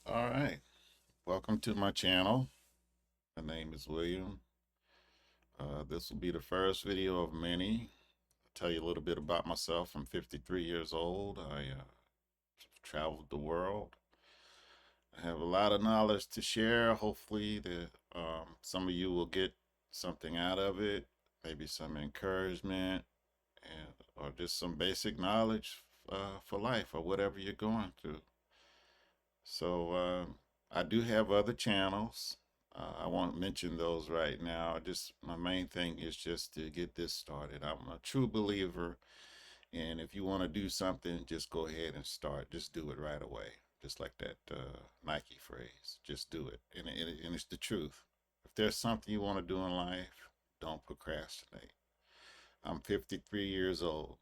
All right. Welcome to my channel. My name is William. This will be the first video of many. I'll tell you a little bit about myself. I'm 53 years old. I traveled the world. I have a lot of knowledge to share. Hopefully, some of you will get something out of it. Maybe some encouragement or just some basic knowledge for life or whatever you're going through. So I do have other channels. I won't mention those right now. Just my main thing is just to get this started. I'm a true believer, and if you want to do something, just go ahead and start. Just do it right away. Just like that Nike phrase. Just do it, and it's the truth. If there's something you want to do in life, don't procrastinate. I'm 53 years old,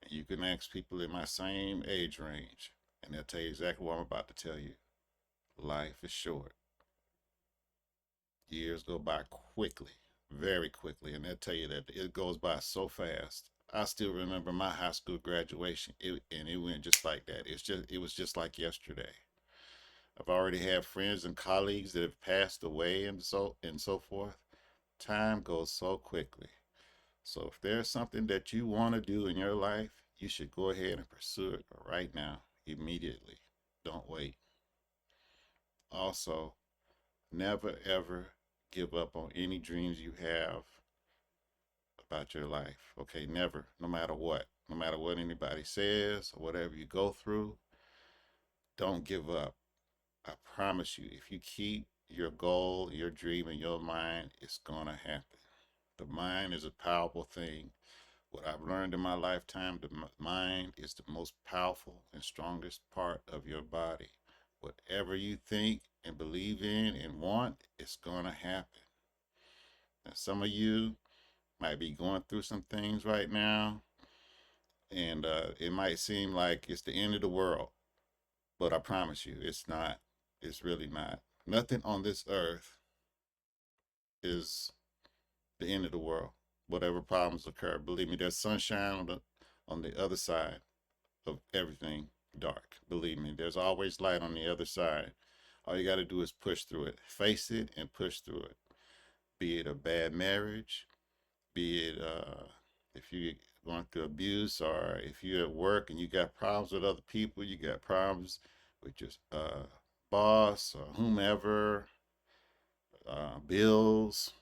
and you can ask people in my same age range, and they'll tell you exactly what I'm about to tell you. Life is short. Years go by quickly, very quickly, and they'll tell you that it goes by so fast. I still remember my high school graduation, and it went just like that. It was just like yesterday. I've already had friends and colleagues that have passed away and so forth. Time goes so quickly. So if there's something that you want to do in your life, you should go ahead and pursue it right now, immediately. Don't wait. Also, never ever give up on any dreams you have about your life. Okay, never, no matter what. No matter what anybody says or whatever you go through, don't give up. I promise you, if you keep your goal, your dream in your mind, it's going to happen. The mind is a powerful thing. What I've learned in my lifetime, the mind is the most powerful and strongest part of your body. Whatever you think and believe in and want, it's going to happen. Now, some of you might be going through some things right now, and it might seem like it's the end of the world, but I promise you, it's not. It's really not. Nothing on this earth is the end of the world. Whatever problems occur, believe me, there's sunshine on the other side of everything dark. Believe me, there's always light on the other side. All you got to do is push through it, face it, and push through it. Be it a bad marriage, be it if you're going through abuse, or if you're at work and you got problems with other people, you got problems with your boss or whomever, bills,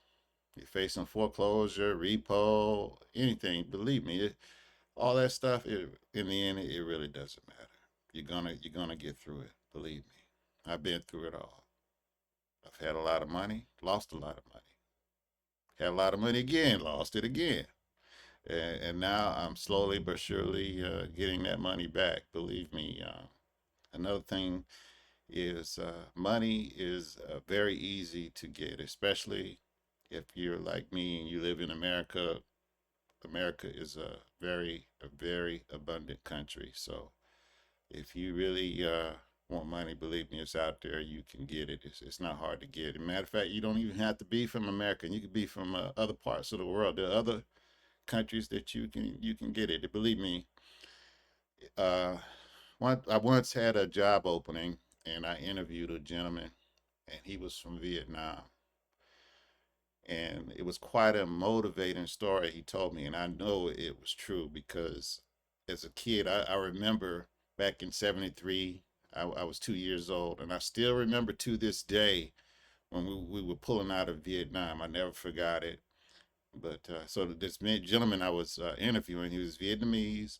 you're facing foreclosure, repo, anything. Believe me, all that stuff. In the end, it really doesn't matter. You're gonna get through it. Believe me, I've been through it all. I've had a lot of money, lost a lot of money, had a lot of money again, lost it again, and now I'm slowly but surely getting that money back. Believe me. Another thing is money is very easy to get, especially if you're like me and you live in America. America is a very abundant country. So if you really want money, believe me, it's out there. You can get it. It's not hard to get. As a matter of fact, you don't even have to be from America. You could be from other parts of the world. There are other countries that you can get it. Believe me. Uh, I once had a job opening, and I interviewed a gentleman, and he was from Vietnam. And it was quite a motivating story he told me, and I know it was true because as a kid, I remember back in '73, I was 2 years old, and I still remember to this day when we were pulling out of Vietnam. I never forgot it. But so this gentleman I was interviewing, he was Vietnamese,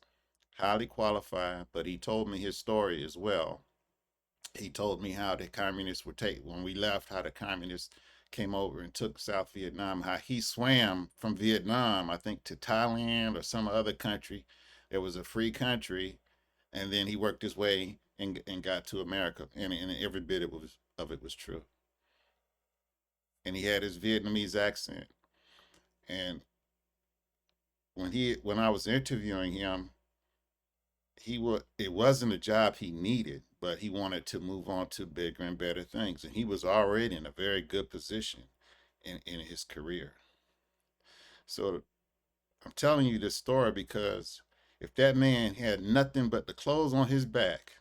highly qualified, but he told me his story as well. He told me how the communists would take when we left, how the communists came over and took South Vietnam, how he swam from Vietnam, I think, to Thailand or some other country. It was a free country, and then he worked his way and got to America, and every bit of it was true. And he had his Vietnamese accent. And when I was interviewing him, it wasn't a job he needed, but he wanted to move on to bigger and better things, and he was already in a very good position in his career. So I'm telling you this story because if that man had nothing but the clothes on his back,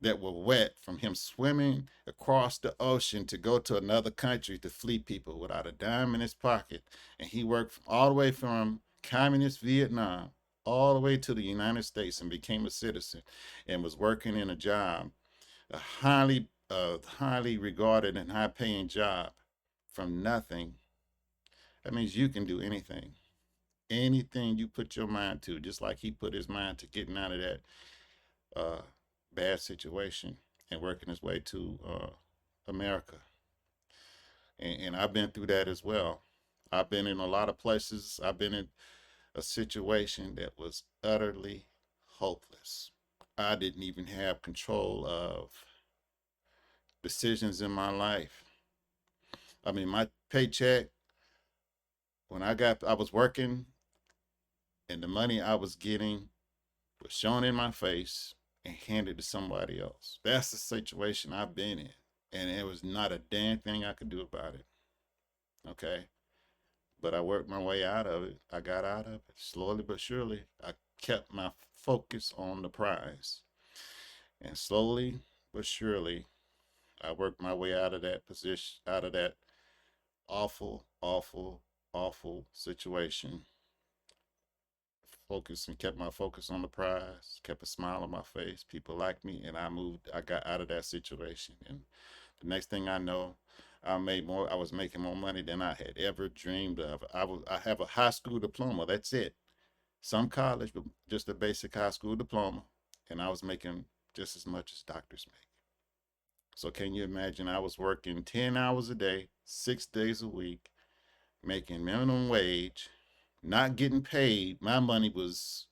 that were wet from him swimming across the ocean to go to another country to flee people without a dime in his pocket. And he worked all the way from communist Vietnam all the way to the United States and became a citizen and was working in a job, a highly regarded and high paying job from nothing. That means you can do anything. Anything you put your mind to, just like he put his mind to getting out of that uh, bad situation and working his way to America. And I've been through that as well. I've been in a lot of places. I've been in a situation that was utterly hopeless. I didn't even have control of decisions in my life. I mean, my paycheck, when I was working and the money I was getting was shown in my face and handed to somebody else. That's the situation I've been in. And there was not a damn thing I could do about it. Okay. But I worked my way out of it. I got out of it slowly but surely. I kept my focus on the prize. And slowly but surely, I worked my way out of that position, out of that awful, awful, awful situation. Focused and kept my focus on the prize, kept a smile on my face. People liked me, and I got out of that situation. And the next thing I know, I was making more money than I had ever dreamed of. I have a high school diploma. That's it. Some college, but just a basic high school diploma. And I was making just as much as doctors make. So can you imagine? I was working 10 hours a day, 6 days a week, making minimum wage, not getting paid. My money was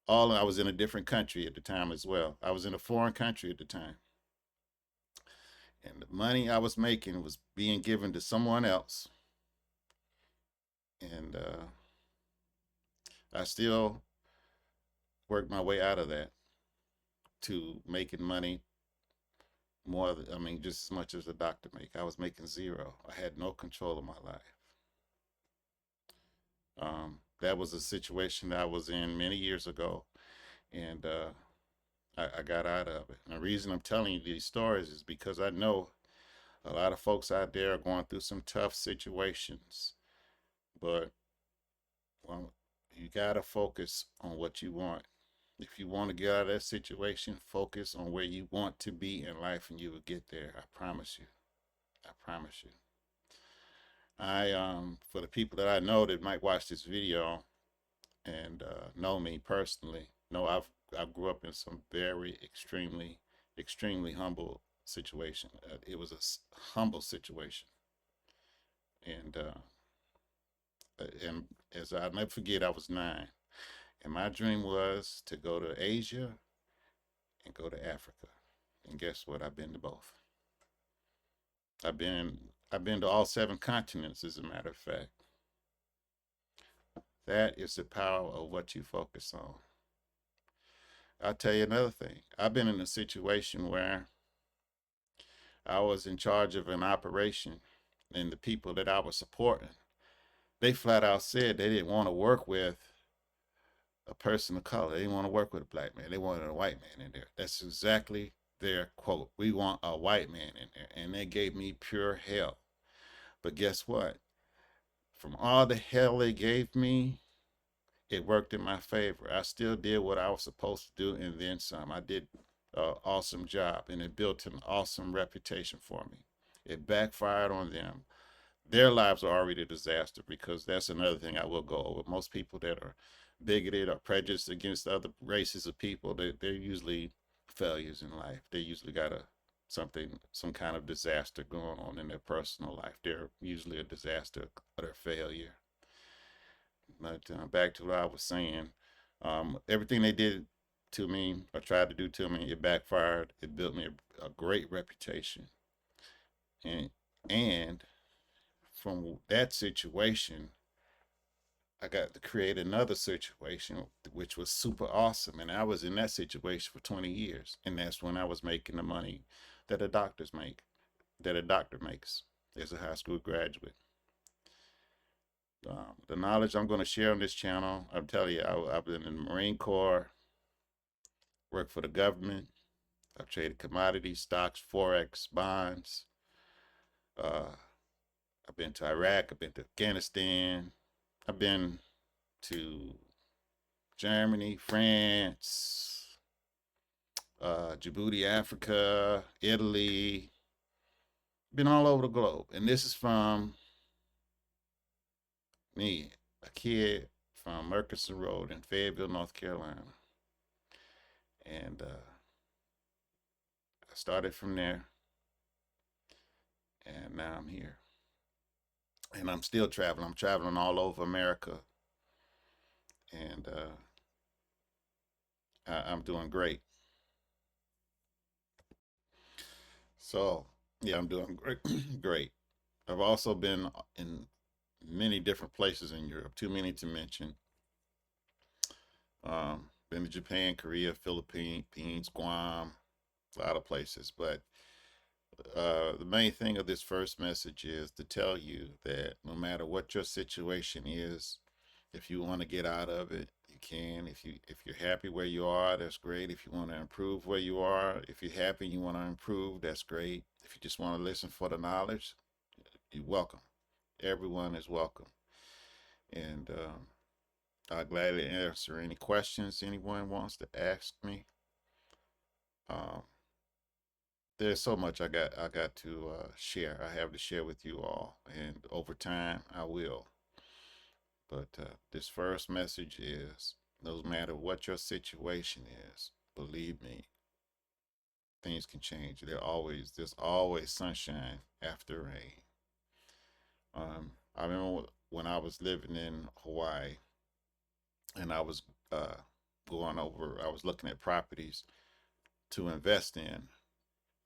I was in a different country at the time as well. I was in a foreign country at the time. And the money I was making was being given to someone else. And I still worked my way out of that to making money more, I mean, just as much as a doctor make. I was making zero. I had no control of my life. That was a situation that I was in many years ago. And I got out of it. And the reason I'm telling you these stories is because I know a lot of folks out there are going through some tough situations, but well, you got to focus on what you want. If you want to get out of that situation, focus on where you want to be in life and you will get there. I promise you. I promise you. For the people that I know that might watch this video and know me personally, know I grew up in some very extremely humble situation. It was a humble situation, and and as I'll never forget, I was 9, and my dream was to go to Asia and go to Africa. And guess what? I've been to both. I've been to all 7 continents, as a matter of fact. That is the power of what you focus on. I'll tell you another thing. I've been in a situation where I was in charge of an operation, and the people that I was supporting, they flat out said they didn't want to work with a person of color. They didn't want to work with a black man. They wanted a white man in there. That's exactly their quote. We want a white man in there. And they gave me pure hell. But guess what? From all the hell they gave me, it worked in my favor. I still did what I was supposed to do and then some. I did an awesome job, and it built an awesome reputation for me. It backfired on them. Their lives are already a disaster, because that's another thing I will go over. Most people that are bigoted or prejudiced against other races of people, they're usually failures in life. They usually got some kind of disaster going on in their personal life. They're usually a disaster or a failure. But back to what I was saying, everything they did to me or tried to do to me, it backfired. It built me a great reputation, and and from that situation, I got to create another situation which was super awesome. And I was in that situation for 20 years, and that's when I was making the money that a doctor makes as a high school graduate. The knowledge I'm going to share on this channel, I'm telling you, I've been in the Marine Corps, worked for the government, I've traded commodities, stocks, forex, bonds. Uh, I've been to Iraq. I've been to Afghanistan. I've been to Germany, France, Djibouti, Africa, Italy. Been all over the globe. And this is from me, a kid from Murchison Road in Fayetteville, North Carolina. And I started from there, and now I'm here. And I'm still traveling. I'm traveling all over America, and I'm doing great. So, yeah, I'm doing great. Great. I've also been in many different places in Europe, too many to mention. Been to Japan, Korea, Philippines, Guam, a lot of places. But the main thing of this first message is to tell you that no matter what your situation is, if you want to get out of it, you can. If you're happy where you are, that's great. If you want to improve where you are, if you're happy and you want to improve, that's great. If you just want to listen for the knowledge, you're welcome. Everyone is welcome. And I'll gladly answer any questions anyone wants to ask me. Um, there's so much I got to share. I have to share with you all, and over time I will. But this first message is: no matter what your situation is, believe me, things can change. There's always sunshine after rain. I remember when I was living in Hawaii, and I was uh, I was looking at properties to invest in,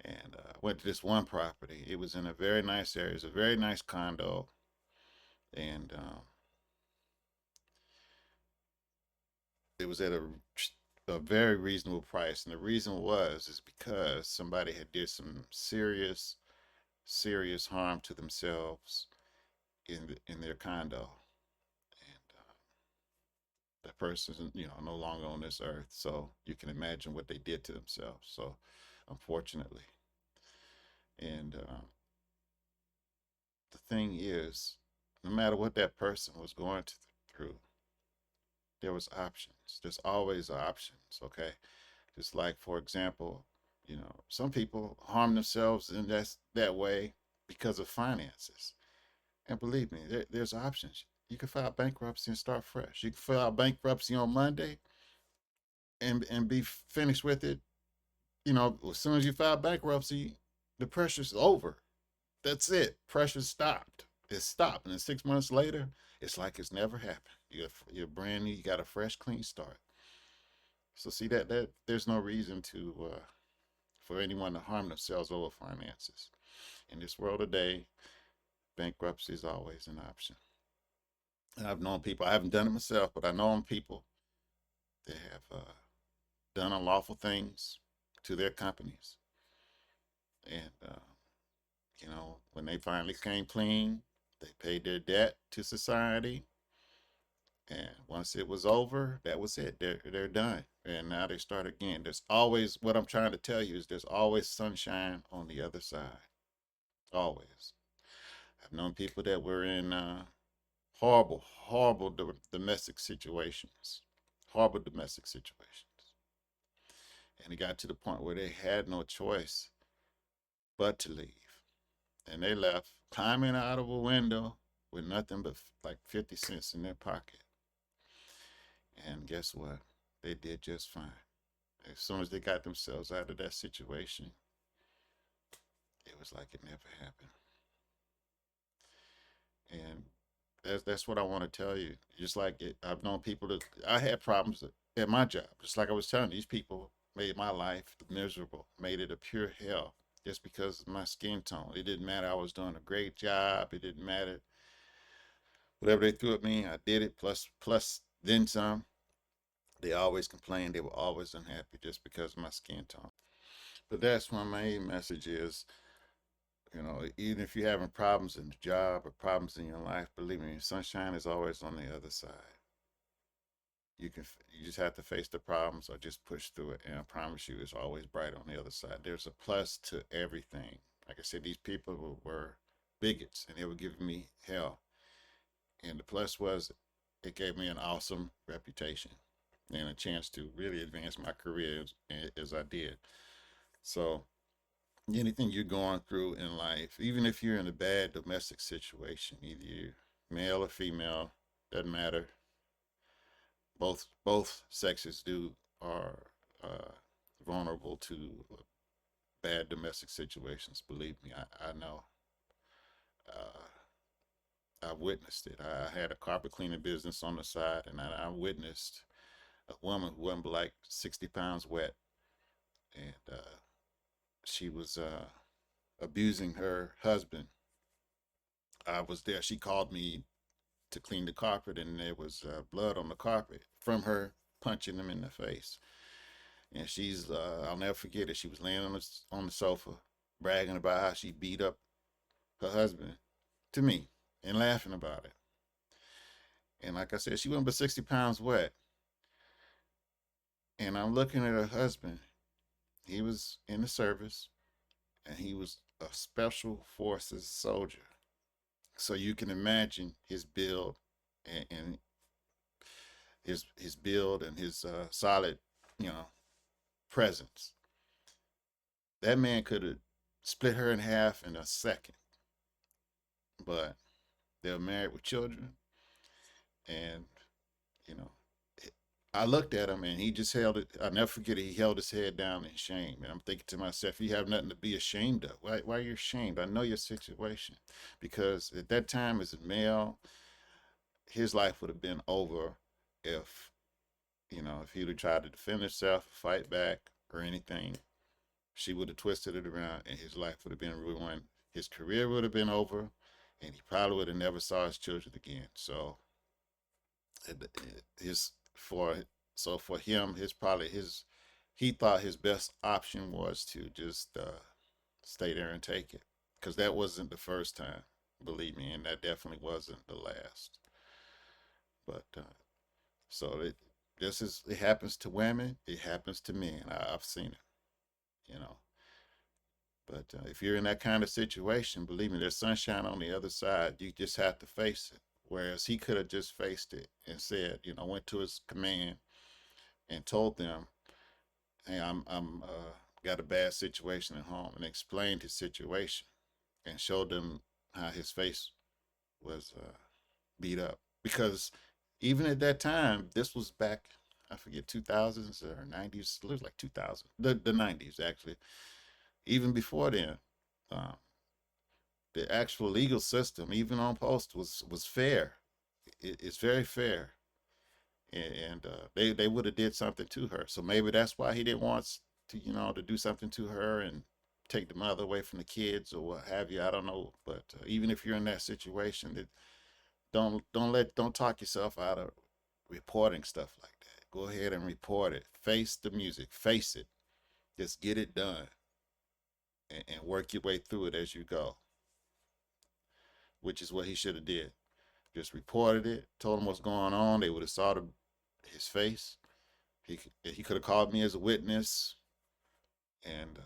and went to this one property. It was in a very nice area. It's a very nice condo, and it was at a very reasonable price. And the reason is because somebody had did some serious harm to themselves in their condo, and that person's no longer on this earth. So you can imagine what they did to themselves. So unfortunately, and the thing is, no matter what that person was going through, there was options. There's always options, okay? Just like, for example, some people harm themselves in that way because of finances. And believe me, there's options. You can file bankruptcy and start fresh. You can file bankruptcy on Monday and be finished with it. As soon as you file bankruptcy, the pressure's over. That's it. Pressure's stopped. It's stopped. And then 6 months later, it's like it's never happened. You're brand new. You got a fresh, clean start. So see that there's no reason to for anyone to harm themselves over finances. In this world today, bankruptcy is always an option. And I've known people. I haven't done it myself, but I know people that have done unlawful things to their companies, and when they finally came clean, they paid their debt to society, and once it was over, that was it. They're done, and now they start again. There's always, what I'm trying to tell you is, there's always sunshine on the other side. Always. I've known people that were in horrible domestic situations, horrible domestic situations, and it got to the point where they had no choice but to leave, and they left, climbing out of a window with nothing but like 50 cents in their pocket. And guess what? They did just fine. As soon as they got themselves out of that situation, it was like it never happened. And that's what I want to tell you. Just like I've known people that I had problems at my job. Just like I was telling you, these people made my life miserable, made it a pure hell just because of my skin tone. It didn't matter. I was doing a great job. It didn't matter. Whatever they threw at me, I did it. Plus then some. They always complained. They were always unhappy just because of my skin tone. But that's my main message is, even if you're having problems in the job or problems in your life, believe me, sunshine is always on the other side. you just have to face the problems or just push through it. And I promise you, it's always bright on the other side. There's a plus to everything. Like I said, these people were bigots and they were giving me hell. And the plus was it gave me an awesome reputation and a chance to really advance my career as I did. So anything you're going through in life, even if you're in a bad domestic situation, either you're male or female, doesn't matter. Both sexes do are vulnerable to bad domestic situations. Believe me, I know. Uh, I witnessed it. I had a carpet cleaning business on the side, and I witnessed a woman who wasn't like 60 pounds wet, and she was abusing her husband. I was there. She called me to clean the carpet, and there was blood on the carpet from her punching him in the face. And she's, I'll never forget it. She was laying on the sofa, bragging about how she beat up her husband to me and laughing about it. And like I said, she wasn't but 60 pounds wet. And I'm looking at her husband. He was in the service, and he was a special forces soldier. So you can imagine his build and his build and his solid, you know, presence. That man could have split her in half in a second, but they were married with children, and you know, I looked at him and he just held it. I'll never forget it. He held his head down in shame, and I'm thinking to myself, "You have nothing to be ashamed of. Why are you ashamed? I know your situation, because at that time as a male, his life would have been over if if he'd have tried to defend himself, fight back, or anything. She would have twisted it around, and his life would have been ruined. His career would have been over, and he probably would have never saw his children again. So, his for for him, his he thought his best option was to just stay there and take it, because that wasn't the first time, believe me, and that definitely wasn't the last. But so it happens to women, it happens to men. I've seen it, you know. But if you're in that kind of situation, believe me, there's sunshine on the other side. You just have to face it. Whereas he could have just faced it and said, went to his command and told them, "Hey, I'm got a bad situation at home," and explained his situation and showed them how his face was beat up. Because even at that time, this was back, I forget, 2000s or 90s. It was like 2000, the 90s actually. Even before then, um, the actual legal system, even on post, was fair. It's very fair, and they would have did something to her. So maybe that's why he didn't want to to do something to her and take the mother away from the kids or what have you. I don't know, but even if you're in that situation, don't talk yourself out of reporting stuff like that. Go ahead and report it. Face the music. Face it. Just get it done and work your way through it as you go, which is what he should have did. Just reported it, told him what's going on. They would have saw his face. He could have called me as a witness, and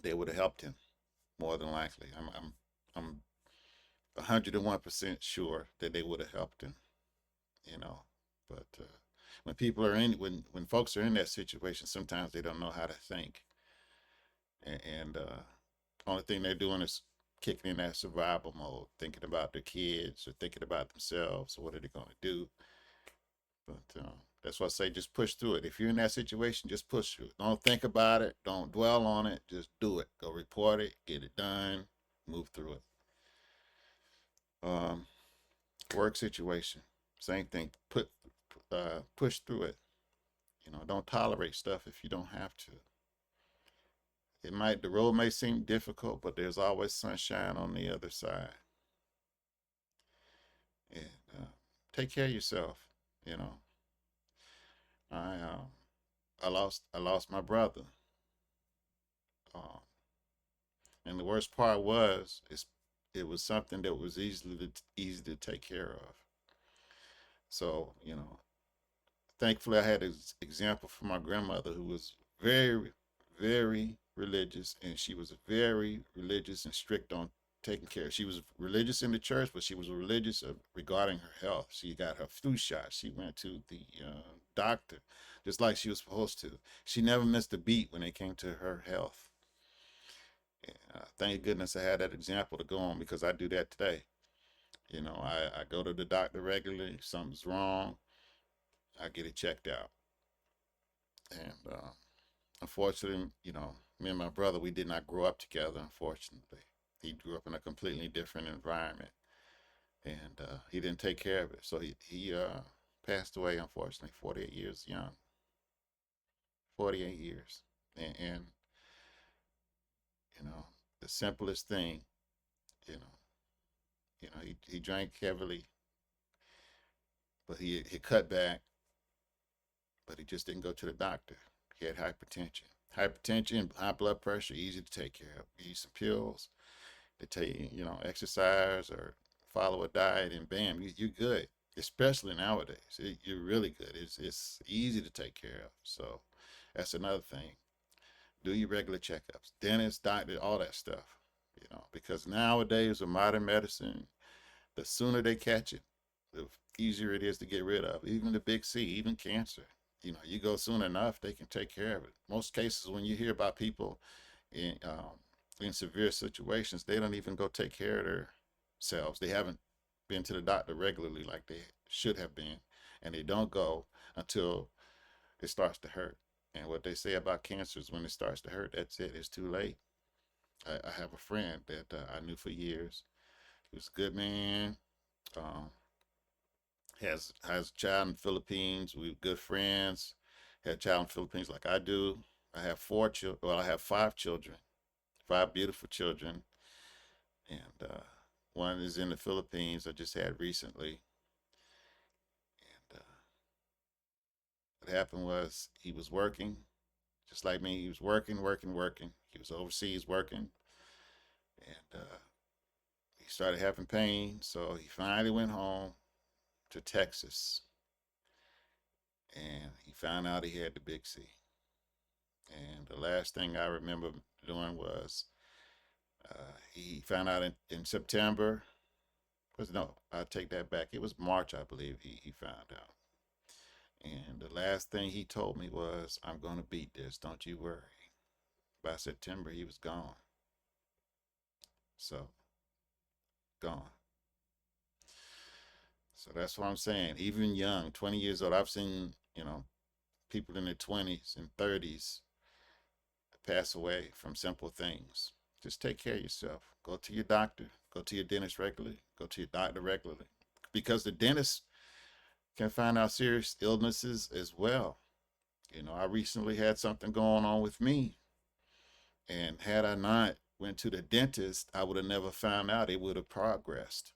they would have helped him more than likely. I'm 101% sure that they would have helped him. You know, but when people are in when folks are in that situation, sometimes they don't know how to think, and only thing they're doing is kicking in that survival mode, thinking about their kids or thinking about themselves or what are they going to do. But that's why I say just push through it. If you're in that situation, just push through it. Don't think about it. Don't dwell on it. Just do it. Go report it. Get it done. Move through it. Um, Work situation, same thing. Push through it. Don't tolerate stuff if you don't have to. The road may seem difficult, but there's always sunshine on the other side. And take care of yourself. You know, I I lost my brother, um, and the worst part was it was something that was easy to take care of. So thankfully I had an example from my grandmother who was very, very religious, and she was very religious and strict on taking care. She was religious in the church, but she was religious regarding her health. She got her flu shot. She went to the doctor just like she was supposed to. She never missed a beat when it came to her health. Thank goodness I had that example to go on, because I do that today. I go to the doctor regularly. If something's wrong, I get it checked out. And unfortunately, me and my brother, we did not grow up together, unfortunately. He grew up in a completely different environment, and he didn't take care of it. So he passed away, unfortunately, 48 years young. 48 years. And the simplest thing, you know, he drank heavily, but he cut back, but he just didn't go to the doctor. He had hypertension. Hypertension, high blood pressure, easy to take care of. You use some pills. They tell you, exercise or follow a diet, and bam, you're good. Especially nowadays, you're really good. It's easy to take care of. So that's another thing. Do your regular checkups, dentist, doctor, all that stuff. Because nowadays with modern medicine, the sooner they catch it, the easier it is to get rid of. Even the big C, even cancer. You go soon enough, they can take care of it. Most cases, when you hear about people in severe situations, they don't even go take care of themselves. They haven't been to the doctor regularly like they should have been, and they don't go until it starts to hurt. And what they say about cancer is when it starts to hurt, that's it. It's too late. I have a friend that I knew for years. He was a good man. Um, has a child in the Philippines. We were good friends. Had a child in the Philippines like I do. I have 4 children. Well, I have 5 children, 5 beautiful children, and one is in the Philippines. I just had recently. And what happened was he was working, just like me. He was working, working, working. He was overseas working, and he started having pain. So he finally went home to Texas, and he found out he had the big C. And the last thing I remember doing was he found out in September. Was no, I take that back. It was March, I believe. He found out. And the last thing he told me was, "I'm going to beat this. Don't you worry." By September, he was gone. So, gone. So that's what I'm saying. Even young, 20 years old, I've seen, people in their 20s and 30s pass away from simple things. Just take care of yourself. Go to your doctor. Go to your dentist regularly. Go to your doctor regularly. Because the dentist can find out serious illnesses as well. I recently had something going on with me, and had I not went to the dentist, I would have never found out. It would have progressed.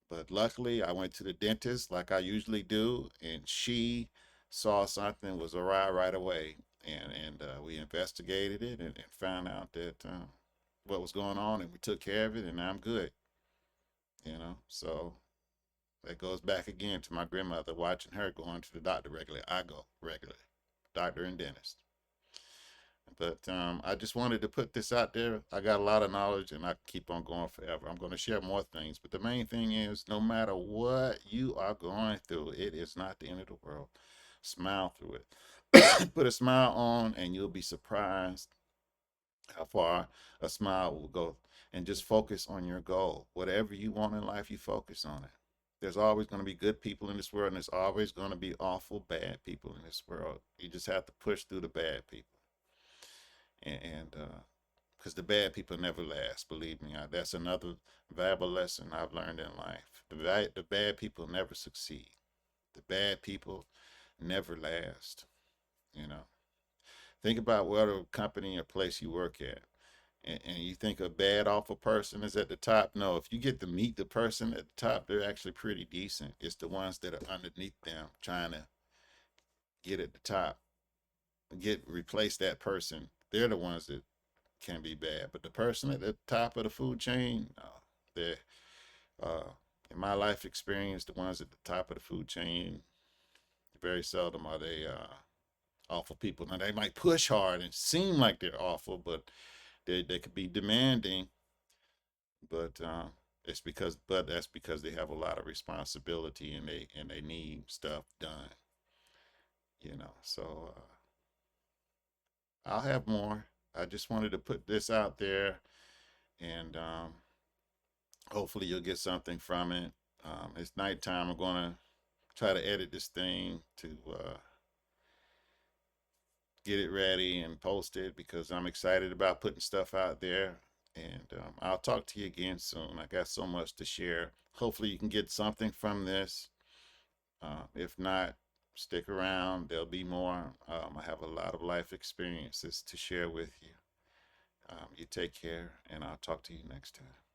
But luckily, I went to the dentist like I usually do, and she saw something was awry right away, and we investigated it, and found out that what was going on, and we took care of it, and I'm good. So that goes back again to my grandmother, watching her going to the doctor regularly. I go regularly, doctor and dentist. But I just wanted to put this out there. I got a lot of knowledge, and I can keep on going forever. I'm going to share more things. But the main thing is, no matter what you are going through, it is not the end of the world. Smile through it. Put a smile on, and you'll be surprised how far a smile will go. And just focus on your goal. Whatever you want in life, you focus on it. There's always going to be good people in this world, and there's always going to be awful bad people in this world. You just have to push through the bad people. And because the bad people never last, believe me. That's another valuable lesson I've learned in life. The bad people never succeed. The bad people never last. You know, think about what a company or place you work at, and you think a bad, awful person is at the top. No, if you get to meet the person at the top, they're actually pretty decent. It's the ones that are underneath them trying to get at the top, replace that person. They're the ones that can be bad. But the person at the top of the food chain, no, they're in my life experience, the ones at the top of the food chain, Very seldom are they awful people. Now they might push hard and seem like they're awful, but they could be demanding. But that's because they have a lot of responsibility and they need stuff done. So I'll have more. I just wanted to put this out there, and hopefully you'll get something from it. It's nighttime. I'm gonna try to edit this thing to get it ready and post it because I'm excited about putting stuff out there. And I'll talk to you again soon. I got so much to share. Hopefully, you can get something from this. If not, stick around. There'll be more. I have a lot of life experiences to share with you. You take care, and I'll talk to you next time.